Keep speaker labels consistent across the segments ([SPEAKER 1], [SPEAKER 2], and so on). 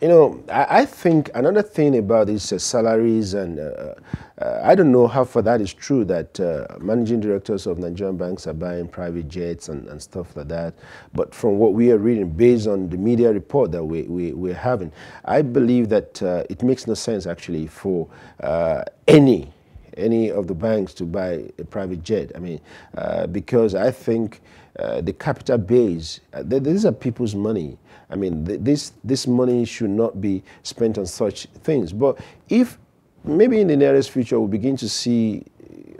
[SPEAKER 1] You know, I think another thing about these salaries, and I don't know how far that is true, that managing directors of Nigerian banks are buying private jets and stuff like that. But from what we are reading, based on the media report that we're having, I believe that it makes no sense actually for any of the banks to buy a private jet. I mean, because I think the capital base, these are people's money. I mean, this money should not be spent on such things. But if maybe in the nearest future we begin to see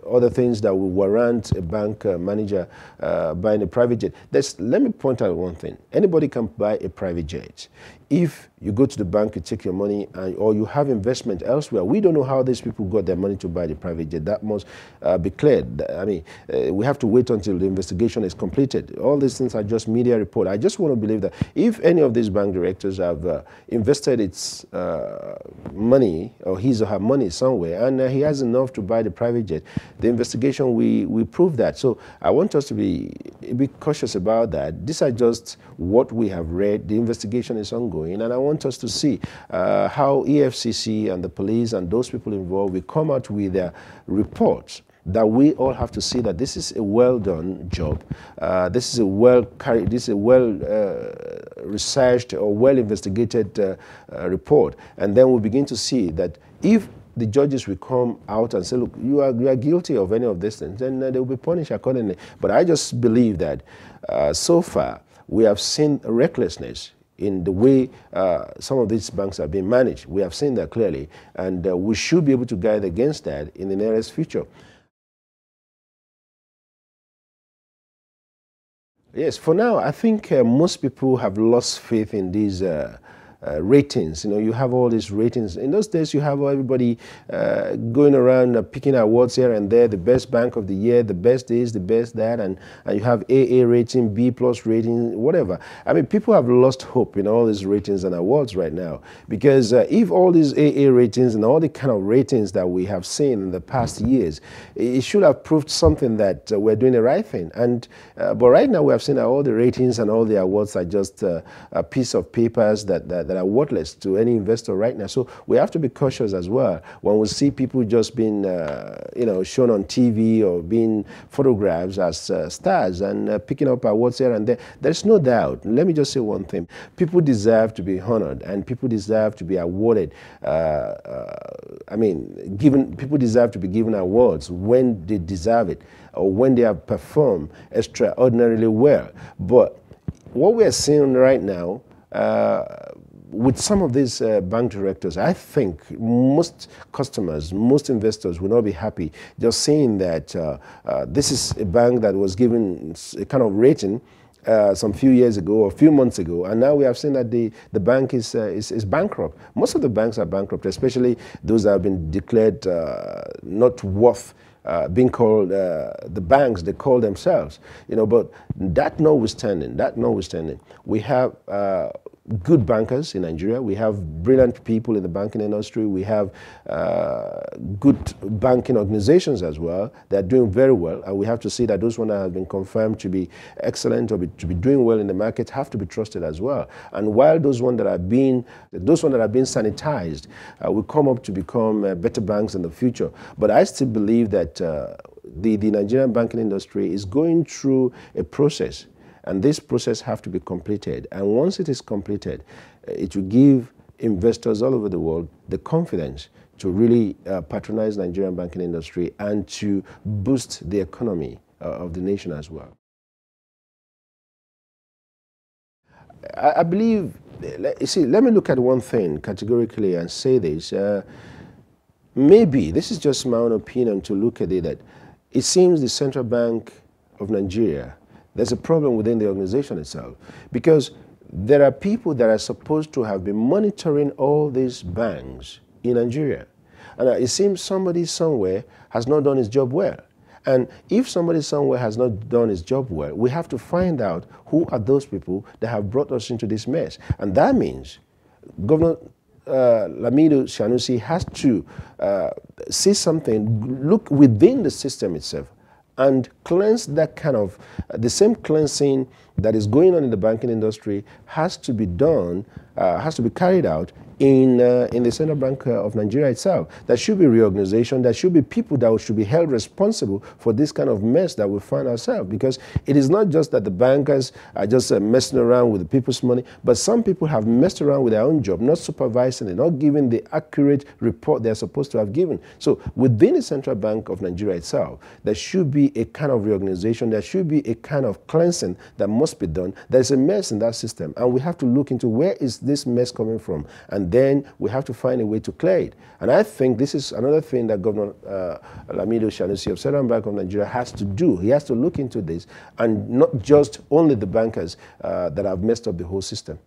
[SPEAKER 1] other things that will warrant a bank manager buying a private jet. Let me point out one thing. Anybody can buy a private jet. If you go to the bank, you take your money, or you have investment elsewhere, we don't know how these people got their money to buy the private jet. That must be cleared. I mean, we have to wait until the investigation is completed. All these things are just media report. I just want to believe that if any of these bank directors have invested its money, or his or her money somewhere, and he has enough to buy the private jet, the investigation will prove that. So I want us to be cautious about that. These are just what we have read. The investigation is ongoing. And I want us to see how EFCC and the police and those people involved will come out with their reports, that we all have to see that this is a well done job. This is a well researched or well investigated report. And then we'll begin to see that if the judges will come out and say, look, you are guilty of any of these things, then they will be punished accordingly. But I just believe that so far we have seen recklessness in the way some of these banks are being managed. We have seen that clearly, and we should be able to guide against that in the nearest future. Yes, for now, I think most people have lost faith in these ratings. You know, you have all these ratings. In those days, you have everybody going around picking awards here and there, the best bank of the year, the best this, the best that, and you have AA rating, B plus rating, whatever. I mean, people have lost hope in all these ratings and awards right now, because if all these AA ratings and all the kind of ratings that we have seen in the past years, it should have proved something that we're doing the right thing. And but right now, we have seen that all the ratings and all the awards are just a piece of papers that are worthless to any investor right now. So we have to be cautious as well when we see people just being shown on TV or being photographed as stars and picking up awards here and there. There's no doubt. Let me just say one thing. People deserve to be honored, and people deserve to be awarded. People deserve to be given awards when they deserve it, or when they have performed extraordinarily well. But what we are seeing right now, with some of these bank directors, I think most customers, most investors will not be happy just seeing that this is a bank that was given a kind of rating some few years ago or a few months ago, and now we have seen that the bank is bankrupt. Most of the banks are bankrupt, especially those that have been declared not worth being called the banks they call themselves. You know, but that notwithstanding, we have good bankers in Nigeria. We have brilliant people in the banking industry. We have good banking organizations as well. They're doing very well, and we have to see that those ones that have been confirmed to be excellent or to be doing well in the market have to be trusted as well. And while those ones that are being sanitized will come up to become better banks in the future, but I still believe that the Nigerian banking industry is going through a process. And this process has to be completed. And once it is completed, it will give investors all over the world the confidence to really patronize the Nigerian banking industry and to boost the economy of the nation as well. I believe, you see, let me look at one thing categorically and say this. Maybe, this is just my own opinion to look at it, that it seems the Central Bank of Nigeria, there's a problem within the organization itself, because there are people that are supposed to have been monitoring all these banks in Nigeria. And it seems somebody somewhere has not done his job well. And if somebody somewhere has not done his job well, we have to find out who are those people that have brought us into this mess. And that means Governor Lamido Sanusi has to see something, look within the system itself, and cleanse that kind of, the same cleansing that is going on in the banking industry has to be done, has to be carried out in the Central Bank of Nigeria itself. There should be reorganization. There should be people that should be held responsible for this kind of mess that we find ourselves, because it is not just that the bankers are just messing around with the people's money, but some people have messed around with their own job, not supervising it, not giving the accurate report they're supposed to have given. So within the Central Bank of Nigeria itself, there should be a kind of reorganization. There should be a kind of cleansing that must be done. There's a mess in that system, and we have to look into where is this mess coming from, and then we have to find a way to clear it. And I think this is another thing that Governor Lamido Sanusi of Central Bank of Nigeria has to do. He has to look into this, and not just only the bankers that have messed up the whole system.